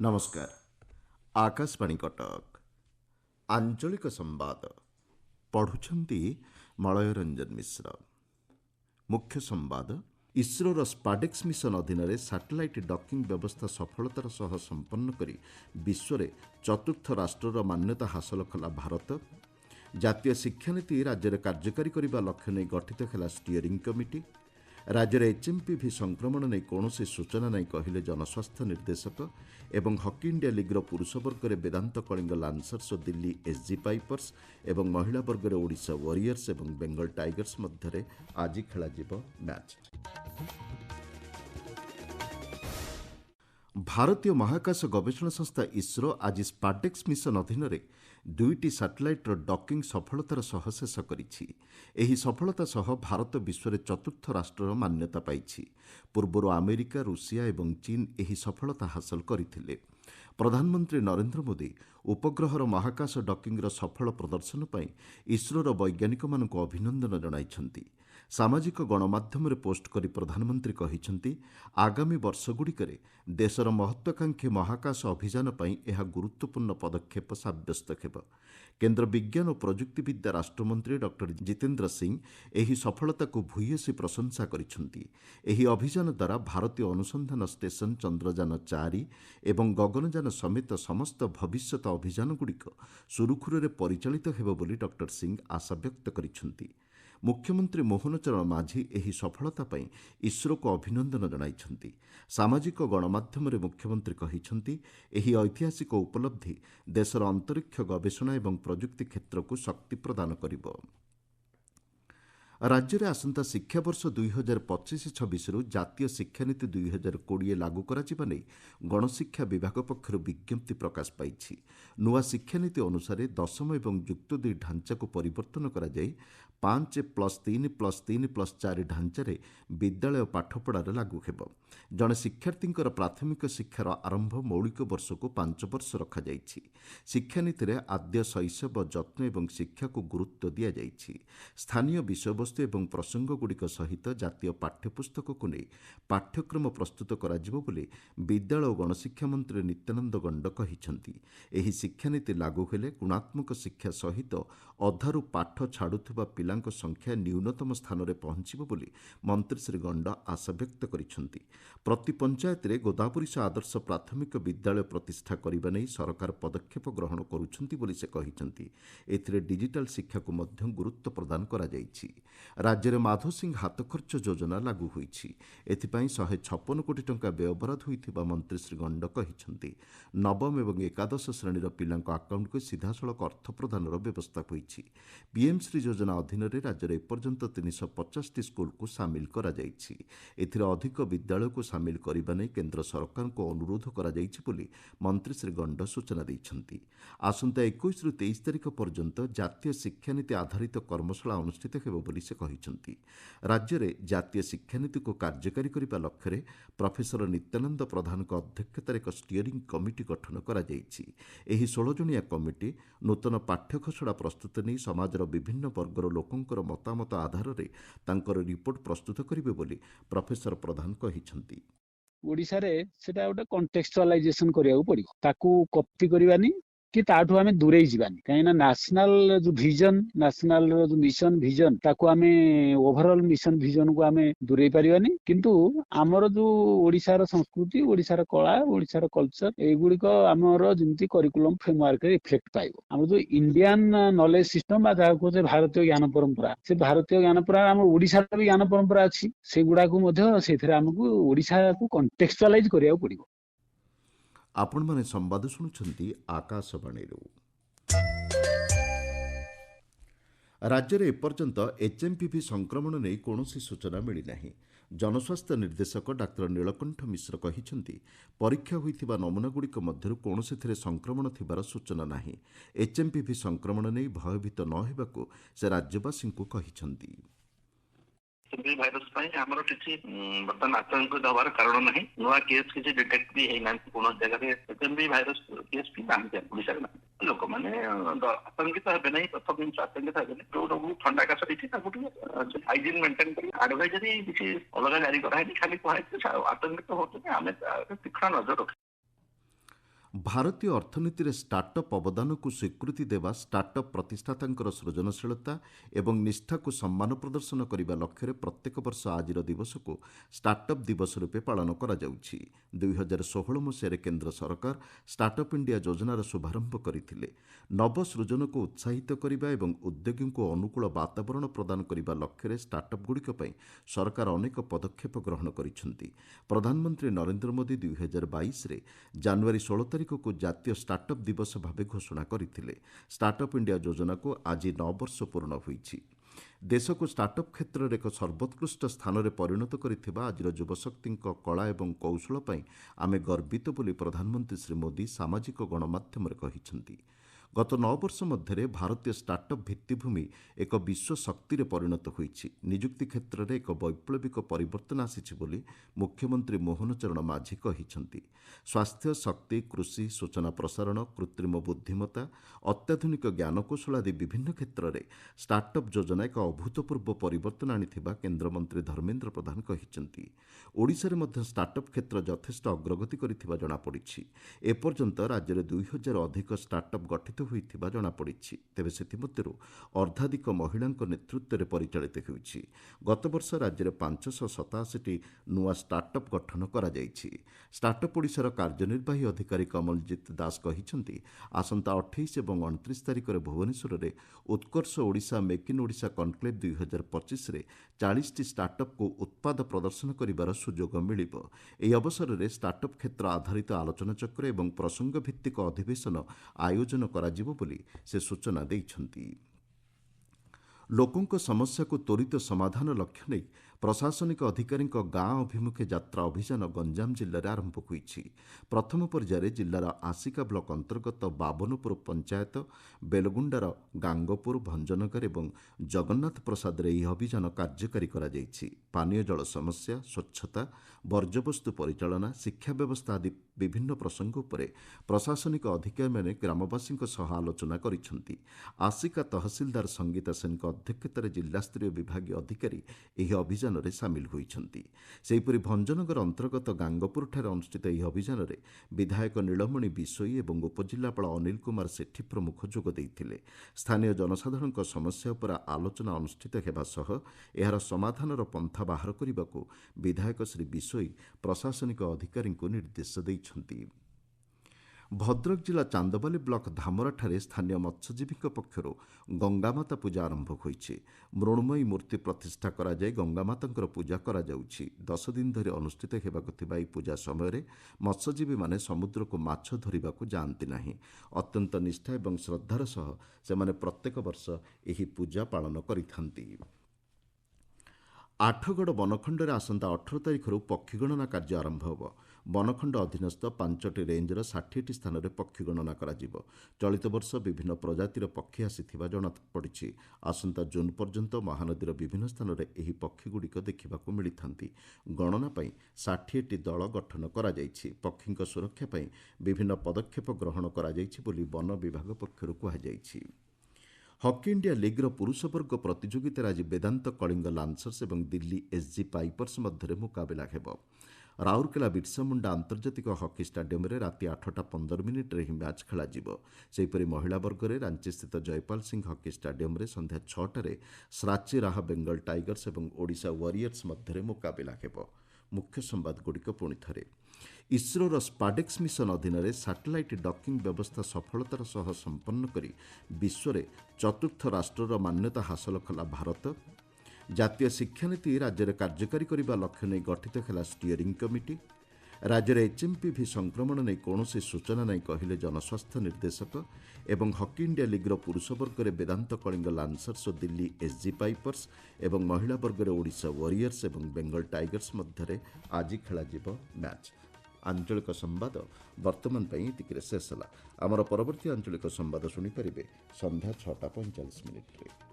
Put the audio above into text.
नमस्कार। आकाशवाणी कटक आंचलिक संवाद पढ़ुछंती मलय रंजन मिश्र। मुख्य संवाद इस्रोर स्पाडेक्स मिशन अधीन सैटेलाइट डॉकिंग व्यवस्था सफलतार सह संपन्न करी विश्व चतुर्थ राष्ट्रर मान्यता हासिल कला भारत। जातीय शिक्षानीति राज्य में कार्यकारी करने लक्ष्य नहीं गठित है स्टीयरिंग कमिटी। राज्य में एचएमपीवी संक्रमण नहीं कौन सूचना नहीं कहले जनस्वास्थ्य निर्देशक। एवं हॉकी इंडिया लीग्र पुरुष वर्ग में वेदांत कलिंग लांसर्स और दिल्ली एसजी पाइपर्स एवं महिला वर्ग में ओडिशा वॉरियर्स एवं बेंगल टाइगर्स मध्य आज खेल मैच। भारतीय महाकाश गवेषणा संस्था इसरो आज स्पाडेक्स मिशन अधीन दुईटी सैटेलाइटर डॉकिंग सफलतार सह शेष करिछि। एही सफलता सह भारत विश्व चतुर्थ राष्ट्रर मान्यता पाइछि। पूर्वर अमेरिका, रूसिया एवं चीन एही सफलता हासिल करथिले। प्रधानमंत्री नरेंद्र मोदी उपग्रहर महाकाश डॉकिंगर सफल प्रदर्शन पर इसरोर वैज्ञानिक मानक अभिनंदन जणाइछन्ति। सामाजिक गणमाध्यम पोस्ट करी प्रधानमंत्री कहिछन्ति आगामी वर्षगुड़िकरे देशर महत्वाकांक्षी महाकाश अभियान पर यह गुरुत्वपूर्ण पदक्षेप साब्यस्त हेब। केन्द्र विज्ञान और प्रजुक्तिविद्या राष्ट्रमंत्री डॉक्टर जितेन्द्र सिंह एही सफलता को भूयसी प्रशंसा करिछन्ति। एही अभियान द्वारा भारतीय अनुसंधान स्टेशन चंद्रयान 4 एवं गगनयान समेत समस्त भविष्यत अभियानगुड़िक सुरुखुरुरे परिचालित हेब बोली डॉक्टर सिंह आशा व्यक्त करिछन्ति। मुख्यमंत्री मोहन चरण माझी एही सफलता पर इसरो को अभिनंदन जणाइछन्ति। सामाजिक गणमाध्यम मुख्यमंत्री कहिछन्ति एही ऐतिहासिक उपलब्धि देशर अंतरिक्ष गवेषणा एवं प्रजुक्ति क्षेत्र को शक्ति प्रदान करिब। राज्य में आसंता शिक्षावर्ष 2025-26 जातीय शिक्षानीति 2020 लागू कराଯିबा नै गणशिक्षा विभाग पक्षर विज्ञप्ति प्रकाश पाइछि। नुआ शिक्षानीति अनुसार दशम एवं युक्त 2 ढांचा को परिवर्तन करा जाय 5+3+3+4 ढांचारे विद्यालय पाठपढ़ार लागू हेब। जड़े शिक्षार्थींकर प्राथमिक शिक्षार आरंभ मौलिक वर्ष को 5 वर्ष रखा जाइछि। शिक्षानीति रे आद्य शैशव जत्न एवं शिक्षा को गुरुत्व दिया जाइछि। स्थानीय विषयवस्तु एवं प्रसंगगुड़िक सहित जातीय पाठ्यपुस्तक को नहीं पाठ्यक्रम प्रस्तुत कराजिबो बोली विद्यालय और गणशिक्षा मंत्री नित्यानंद गंड कहिछन्ति। एही शिक्षानीति लागू हेले गुणात्मक शिक्षा सहित अधारू पाठ छाड़ुथिबा पिलांक संख्या न्यूनतम स्थान में पहुंचिबो बोली मंत्री श्री गंड आशा व्यक्त करिछन्ति। प्रति पंचायत रे गोदावरीश आदर्श प्राथमिक विद्यालय प्रतिष्ठा करिबा नै सरकार पदक्षेप ग्रहण करुछन्ति बोली से कहिछन्ति। एथिरे डिजिटल शिक्षा को मध्य गुरुत्व प्रदान करा जाइछि। राज्य में माधो सिंह हाथ खर्च योजना लागू होइछि। एथिपाई 156 कोटी टंका व्ययबराद होइथिबा मंत्री श्री गंड कहिछन्ति। नवम एवं एकादश श्रेणीर पिलांक अकाउंट को सीधासलख अर्थ प्रदानर व्यवस्था होइछि। पीएम श्री योजना अधीन राज्य में एपर्यंत 350 स्कूल को सामिल करा जाइछि। एथिरे अधिक विद्यालय को सामिल करबा नै केन्द्र सरकार को अनुरोध करा जाइछि बोली मंत्री श्री गंड सूचना दैछन्ति। आसंता 21 ରୁ 23 तारिख पर्यंत जातीय शिक्षानीति आधारित कर्मशाला अनुष्ठित हेब बोली से कहिछन्ति। राज्य में जातीय शिक्षानीति को कार्यकारी करने लक्ष्य प्रोफेसर नित्यानंद प्रधान अध्यक्षतार एक स्टीयरिंग कमिटी गठन करा जाइछि। एही 16 जणिया कमिटी नूतन पाठ्यखसड़ा प्रस्तुत नहीं समाजर विभिन्न वर्गर लोकंकर मतामत आधार में तांकर रिपोर्ट प्रस्तुत करिवे बोली प्रोफेसर प्रधान कहिछन्ति। ओडिशा रे सेटा गोटे कंटेक्चुअलाइजेशन करियाउ पड़िबो। ताकू कॉपी करबानी कि ताठू आमे दूरेई जीवानी कहीं नेशनल जो विजन नेशनल जो मिशन विजन ताकू आमे ओवरऑल मिशन विजन को आमे दूरेई परिबानी। किंतु आमर जो ओडिशा रो संस्कृति ओडिशा रो कला ओडिशा रो कल्चर एगुडी को आमर जेंति करिकुलम फ्रेमवर्क रे रिफ्लेक्ट पाइबो। हम जो इंडियन नॉलेज सिस्टम बा जाको जे भारतीय ज्ञान परंपरा से भारतीय ज्ञान परंपरा हम ओडिशा रो भी ज्ञान परंपरा अछि से गुडा को मध्ये सेथिरा हमकु ओडिशा को कंटेक्चुअलाइज करियाउ पड़िबो। आपण माने संवाद शुणुछन्ति आकाशवाणी। राज्य में एपर्यंत एचएमपीवी संक्रमण नहीं कौन सूचना मिलना। जनस्वास्थ्य निर्देशक डाक्तर नीलकंठ मिश्र कहिछन्ति परीक्षा होइथिबा नमूनागुड़िक मध्यरु कौनसिथिरे संक्रमण थिबार सूचना नाही। एचएमपीवी संक्रमण नहीं भयभीत न हेबाकु से राज्यवासी को कहिछन्ति। भाइरस आमर किसी बर्तमान आतंक दबार कारण ना नुआ केस किसी डिटेक्ट भी होना कौन जगह एचएमवी भाइरस केस भी ना ओडिशा ना लोक मैंने आतंकित हे ना प्रथम जिन आतंकित हे जो रोग ठंडा काश रही हाइजीन मेंटेन कर आडभाइजरी किसी अलग जारी कराई खाली कहे आतंकित होते आम तीक्ष्ण नजर रख। ଭାରତୀୟ ଅର୍ଥନୀତିରେ ଷ୍ଟାର୍ଟଅପ୍ ଅବଦାନକୁ ସ୍ୱୀକୃତି ଦେବା ଷ୍ଟାର୍ଟଅପ୍ ପ୍ରତିଷ୍ଠାତାଙ୍କର ସୃଜନଶୀଳତା ଏବଂ ନିଷ୍ଠାକୁ ସମ୍ମାନ ପ୍ରଦର୍ଶନ କରିବା ଲକ୍ଷ୍ୟରେ ପ୍ରତ୍ୟେକ ବର୍ଷ ଆଜିର ଦିବସକୁ ଷ୍ଟାର୍ଟଅପ୍ ଦିବସ ରୂପେ ପାଳନ କରାଯାଉଛି। 2016 ମସିହାରେ କେନ୍ଦ୍ର ସରକାର ଷ୍ଟାର୍ଟଅପ୍ ଇଣ୍ଡିଆ ଯୋଜନାର ଶୁଭାରମ୍ଭ କରିଥିଲେ। ନବସୃଜନକୁ ଉତ୍ସାହିତ କରିବା ଏବଂ ଉଦ୍ୟୋଗୀଙ୍କୁ ଅନୁକୂଳ ବାତାବରଣ ପ୍ରଦାନ କରିବା ଲକ୍ଷ୍ୟରେ ଷ୍ଟାର୍ଟଅପ୍ଗୁଡ଼ିକ ପାଇଁ ସରକାର ଅନେକ ପଦକ୍ଷେପ ଗ୍ରହଣ କରିଛନ୍ତି। ପ୍ରଧାନମନ୍ତ୍ରୀ ନରେନ୍ଦ୍ର ମୋଦି 2022ରେ ଜାନୁଆରୀ 16 ତାରିଖକୁ ଜାତୀୟ ଷ୍ଟାର୍ଟଅପ୍ ଦିବସ ଭାବେ ଘୋଷଣା କରିଥିଲେ। ଷ୍ଟାର୍ଟଅପ୍ ଇଣ୍ଡିଆ ଯୋଜନାକୁ ଆଜି 9 ବର୍ଷ ପୂରଣ ହୋଇଛି। ଦେଶକୁ ଷ୍ଟାର୍ଟଅପ୍ କ୍ଷେତ୍ରରେ ଏକ ସର୍ବୋତ୍କୃଷ୍ଟ ସ୍ଥାନରେ ପରିଣତ କରିଥିବା ଆଜିର ଯୁବଶକ୍ତିଙ୍କ କଳା ଏବଂ କୌଶଳ ପାଇଁ ଆମେ ଗର୍ବିତ ବୋଲି ପ୍ରଧାନମନ୍ତ୍ରୀ ଶ୍ରୀ ମୋଦି ସାମାଜିକ ଗଣମାଧ୍ୟମରେ କହିଛନ୍ତି। ଗତ 9 ବର୍ଷ ମଧ୍ୟରେ ଭାରତୀୟ ଷ୍ଟାର୍ଟଅପ୍ ଭିତ୍ତିଭୂମି ଏକ ବିଶ୍ୱ ଶକ୍ତିରେ ପରିଣତ ହୋଇଛି। ନିଯୁକ୍ତି କ୍ଷେତ୍ରରେ ଏକ ବୈପ୍ଳବିକ ପରିବର୍ତ୍ତନ ଆସିଛି ବୋଲି ମୁଖ୍ୟମନ୍ତ୍ରୀ ମୋହନ ଚରଣ ମାଝୀ କହିଛନ୍ତି। ସ୍ୱାସ୍ଥ୍ୟ, ଶକ୍ତି, କୃଷି, ସୂଚନା ପ୍ରସାରଣ, କୃତ୍ରିମ ବୁଦ୍ଧିମତ୍ତା, ଅତ୍ୟାଧୁନିକ ଜ୍ଞାନକୌଶଳ ଆଦି ବିଭିନ୍ନ କ୍ଷେତ୍ରରେ ଷ୍ଟାର୍ଟଅପ୍ ଯୋଜନା ଏକ ଅଭୂତପୂର୍ବ ପରିବର୍ତ୍ତନ ଆଣିଥିବା କେନ୍ଦ୍ରମନ୍ତ୍ରୀ ଧର୍ମେନ୍ଦ୍ର ପ୍ରଧାନ କହିଛନ୍ତି। ଓଡ଼ିଶାରେ ମଧ୍ୟ ଷ୍ଟାର୍ଟଅପ୍ କ୍ଷେତ୍ର ଯଥେଷ୍ଟ ଅଗ୍ରଗତି କରିଥିବା ଜଣାପଡ଼ିଛି। ଏପର୍ଯ୍ୟନ୍ତ ରାଜ୍ୟରେ 2000 ଅଧିକ ଷ୍ଟାର୍ଟଅପ୍ ଗଠିତ ହୋଇଥିବା ଜଣାପଡ଼ିଛି। ତେବେ ସେଥିମଧ୍ୟରୁ ଅର୍ଦ୍ଧାଧିକ ମହିଳାଙ୍କ ନେତୃତ୍ୱରେ ପରିଚାଳିତ ହେଉଛି। ଗତବର୍ଷ ରାଜ୍ୟରେ 587ଟି ନୂଆ ଷ୍ଟାର୍ଟଅପ୍ ଗଠନ କରାଯାଇଛି। ଷ୍ଟାର୍ଟଅପ୍ ଓଡ଼ିଶାର କାର୍ଯ୍ୟନିର୍ବାହୀ ଅଧିକାରୀ କମଲଜିତ ଦାସ କହିଛନ୍ତି, ଆସନ୍ତା 28 ଏବଂ 29 ତାରିଖରେ ଭୁବନେଶ୍ୱରରେ Utkarsh Odisha make in Odisha conclave 2025ରେ 40ଟି ଷ୍ଟାର୍ଟଅପ୍କୁ ଉତ୍ପାଦ ପ୍ରଦର୍ଶନ କରିବାର ସୁଯୋଗ ମିଳିବ। ଏହି ଅବସରରେ ଷ୍ଟାର୍ଟଅପ୍ କ୍ଷେତ୍ର ଆଧାରିତ ଆଲୋଚନାଚକ୍ର ଏବଂ ପ୍ରସଙ୍ଗ ଭିତ୍ତିକ ଅଧିବେଶନ ଆୟୋଜନ କରାଯିବ ବୋଲି ସେ ସୂଚନା ଦେଇଛନ୍ତି। ଲୋକଙ୍କ ସମସ୍ୟାକୁ ତ୍ୱରିତ ସମାଧାନ ଲକ୍ଷ୍ୟ ନେଇ ପ୍ରଶାସନିକ ଅଧିକାରୀଙ୍କ ଗାଁ ଅଭିମୁଖେ ଯାତ୍ରା ଅଭିଯାନ ଗଞ୍ଜାମ ଜିଲ୍ଲାରେ ଆରମ୍ଭ ହୋଇଛି। ପ୍ରଥମ ପର୍ଯ୍ୟାୟରେ ଜିଲ୍ଲାର ଆସିକା ବ୍ଲକ ଅନ୍ତର୍ଗତ ବାବନପୁର ପଞ୍ଚାୟତ, ବେଲଗୁଣ୍ଡାର ଗାଙ୍ଗପୁର, ଭଞ୍ଜନଗର ଏବଂ ଜଗନ୍ନାଥ ପ୍ରସାଦରେ ଏହି ଅଭିଯାନ କାର୍ଯ୍ୟକାରୀ କରାଯାଇଛି। ପାନୀୟ ଜଳ ସମସ୍ୟା, ସ୍ୱଚ୍ଛତା, ବର୍ଜ୍ୟବସ୍ତୁ ପରିଚାଳନା, ଶିକ୍ଷା ବ୍ୟବସ୍ଥା ଆଦି ବିଭିନ୍ନ ପ୍ରସଙ୍ଗ ଉପରେ ପ୍ରଶାସନିକ ଅଧିକାରୀମାନେ ଗ୍ରାମବାସୀଙ୍କ ସହ ଆଲୋଚନା କରିଛନ୍ତି। ଆସିକା ତହସିଲଦାର ସଙ୍ଗୀତା ସେନଙ୍କ ଅଧ୍ୟକ୍ଷତାରେ ଜିଲ୍ଲାସ୍ତରୀୟ ବିଭାଗୀୟ ଅଧିକାରୀ ଏହି ଅଭିଯାନରେ ସାମିଲ ହୋଇଛନ୍ତି। ସେହିପରି ଭଞ୍ଜନଗର ଅନ୍ତର୍ଗତ ଗାଙ୍ଗପୁରଠାରେ ଅନୁଷ୍ଠିତ ଏହି ଅଭିଯାନରେ ବିଧାୟକ ନୀଳମଣି ବିଶୋଇ ଏବଂ ଉପଜିଲ୍ଲାପାଳ ଅନିଲ କୁମାର ସେଠୀ ପ୍ରମୁଖ ଯୋଗ ଦେଇଥିଲେ। ସ୍ଥାନୀୟ ଜନସାଧାରଣଙ୍କ ସମସ୍ୟା ଉପରେ ଆଲୋଚନା ଅନୁଷ୍ଠିତ ହେବା ସହ ଏହାର ସମାଧାନର ପନ୍ଥା ବାହାର କରିବାକୁ ବିଧାୟକ ଶ୍ରୀ ବିଶୋଇ ପ୍ରଶାସନିକ ଅଧିକାରୀଙ୍କୁ ନିର୍ଦ୍ଦେଶ ଦେଇଛନ୍ତି। ଭଦ୍ରକ ଜିଲ୍ଲା ଚାନ୍ଦବାଲି ବ୍ଲକ ଧାମରାଠାରେ ସ୍ଥାନୀୟ ମତ୍ସ୍ୟଜୀବୀଙ୍କ ପକ୍ଷରୁ ଗଙ୍ଗାମାତା ପୂଜା ଆରମ୍ଭ ହୋଇଛି। ମୃଣ୍ମୟୀ ମୂର୍ତ୍ତି ପ୍ରତିଷ୍ଠା କରାଯାଇ ଗଙ୍ଗାମାତାଙ୍କର ପୂଜା କରାଯାଉଛି। 10 ଦିନ ଧରି ଅନୁଷ୍ଠିତ ହେବାକୁ ଥିବା ଏହି ପୂଜା ସମୟରେ ମତ୍ସ୍ୟଜୀବୀମାନେ ସମୁଦ୍ରକୁ ମାଛ ଧରିବାକୁ ଯାଆନ୍ତି ନାହିଁ। ଅତ୍ୟନ୍ତ ନିଷ୍ଠା ଏବଂ ଶ୍ରଦ୍ଧାର ସହ ସେମାନେ ପ୍ରତ୍ୟେକ ବର୍ଷ ଏହି ପୂଜା ପାଳନ କରିଥାନ୍ତି। ଆଠଗଡ଼ ବନଖଣ୍ଡରେ ଆସନ୍ତା 18 ତାରିଖରୁ ପକ୍ଷୀ ଗଣନା କାର୍ଯ୍ୟ ଆରମ୍ଭ ହେବ। ବନଖଣ୍ଡ ଅଧୀନସ୍ଥ 5ଟି ରେଞ୍ଜର 60ଟି ସ୍ଥାନରେ ପକ୍ଷୀ ଗଣନା କରାଯିବ। ଚଳିତ ବର୍ଷ ବିଭିନ୍ନ ପ୍ରଜାତିର ପକ୍ଷୀ ଆସିଥିବା ଜଣାପଡ଼ିଛି। ଆସନ୍ତା ଜୁନ୍ ପର୍ଯ୍ୟନ୍ତ ମହାନଦୀର ବିଭିନ୍ନ ସ୍ଥାନରେ ଏହି ପକ୍ଷୀଗୁଡ଼ିକ ଦେଖିବାକୁ ମିଳିଥାନ୍ତି। ଗଣନା ପାଇଁ 60ଟି ଦଳ ଗଠନ କରାଯାଇଛି। ପକ୍ଷୀଙ୍କ ସୁରକ୍ଷା ପାଇଁ ବିଭିନ୍ନ ପଦକ୍ଷେପ ଗ୍ରହଣ କରାଯାଇଛି ବୋଲି ବନ ବିଭାଗ ପକ୍ଷରୁ କୁହାଯାଇଛି। ହକି ଇଣ୍ଡିଆ ଲିଗ୍ର ପୁରୁଷ ବର୍ଗ ପ୍ରତିଯୋଗିତାରେ ଆଜି ବେଦାନ୍ତ କଳିଙ୍ଗ ଲାନ୍ସର୍ସ ଏବଂ ଦିଲ୍ଲୀ ଏସ୍ଜି ପାଇପର୍ସ ମଧ୍ୟରେ ମୁକାବିଲା ହେବ। ରାଉରକେଲା ବିର୍ସା ମୁଣ୍ଡା ଆନ୍ତର୍ଜାତିକ ହକି ଷ୍ଟାଡିୟମରେ ରାତି 8:15ରେ ଏହି ମ୍ୟାଚ୍ ଖେଳାଯିବ। ସେହିପରି ମହିଳା ବର୍ଗରେ ରାଞ୍ଚିସ୍ଥିତ ଜୟପାଲ ସିଂ ହକି ଷ୍ଟାଡିୟମରେ ସନ୍ଧ୍ୟା 6ଟାରେ ସାଚି ରାହା ବେଙ୍ଗଲ ଟାଇଗର୍ସ ଏବଂ ଓଡ଼ିଶା ୱାରିୟର୍ସ ମଧ୍ୟରେ ମୁକାବିଲା ହେବ। ମୁଖ୍ୟ ସମ୍ବାଦଗୁଡ଼ିକ ପୁଣି ଥରେ। ଇସ୍ରୋର ସ୍ପାଡେକ୍ସ ମିଶନ ଅଧୀନରେ ସାଟେଲାଇଟ୍ ଡକିଂ ବ୍ୟବସ୍ଥା ସଫଳତାର ସହ ସମ୍ପନ୍ନ କରି ବିଶ୍ୱରେ ଚତୁର୍ଥ ରାଷ୍ଟ୍ରର ମାନ୍ୟତା ହାସଲ କଲା ଭାରତ। ଜାତୀୟ ଶିକ୍ଷାନୀତି ରାଜ୍ୟରେ କାର୍ଯ୍ୟକାରୀ କରିବା ଲକ୍ଷ୍ୟ ନେଇ ଗଠିତ ହେଲା ଷ୍ଟିଅରିଂ କମିଟି। ରାଜ୍ୟରେ ଏଚ୍ଏମ୍ପିଭି ସଂକ୍ରମଣ ନେଇ କୌଣସି ସୂଚନା ନାହିଁ କହିଲେ ଜନସ୍ୱାସ୍ଥ୍ୟ ନିର୍ଦ୍ଦେଶକ। ଏବଂ ହକି ଇଣ୍ଡିଆ ଲିଗ୍ର ପୁରୁଷ ବର୍ଗରେ ବେଦାନ୍ତ କଳିଙ୍ଗ ଲାନ୍ସର୍ସ ଓ ଦିଲ୍ଲୀ ଏସ୍ଜି ପାଇପର୍ସ ଏବଂ ମହିଳା ବର୍ଗରେ ଓଡ଼ିଶା ୱାରିୟର୍ସ ଏବଂ ବେଙ୍ଗଲ ଟାଇଗର୍ସ ମଧ୍ୟରେ ଆଜି ଖେଳାଯିବ ମ୍ୟାଚ୍। ଆଞ୍ଚଳିକ ସମ୍ବାଦ ବର୍ତ୍ତମାନ ପାଇଁ ଏତିକିରେ ଶେଷ ହେଲା। ଆମର ପରବର୍ତ୍ତୀ ଆଞ୍ଚଳିକ ସମ୍ବାଦ ଶୁଣିପାରିବେ ସନ୍ଧ୍ୟା 6:45।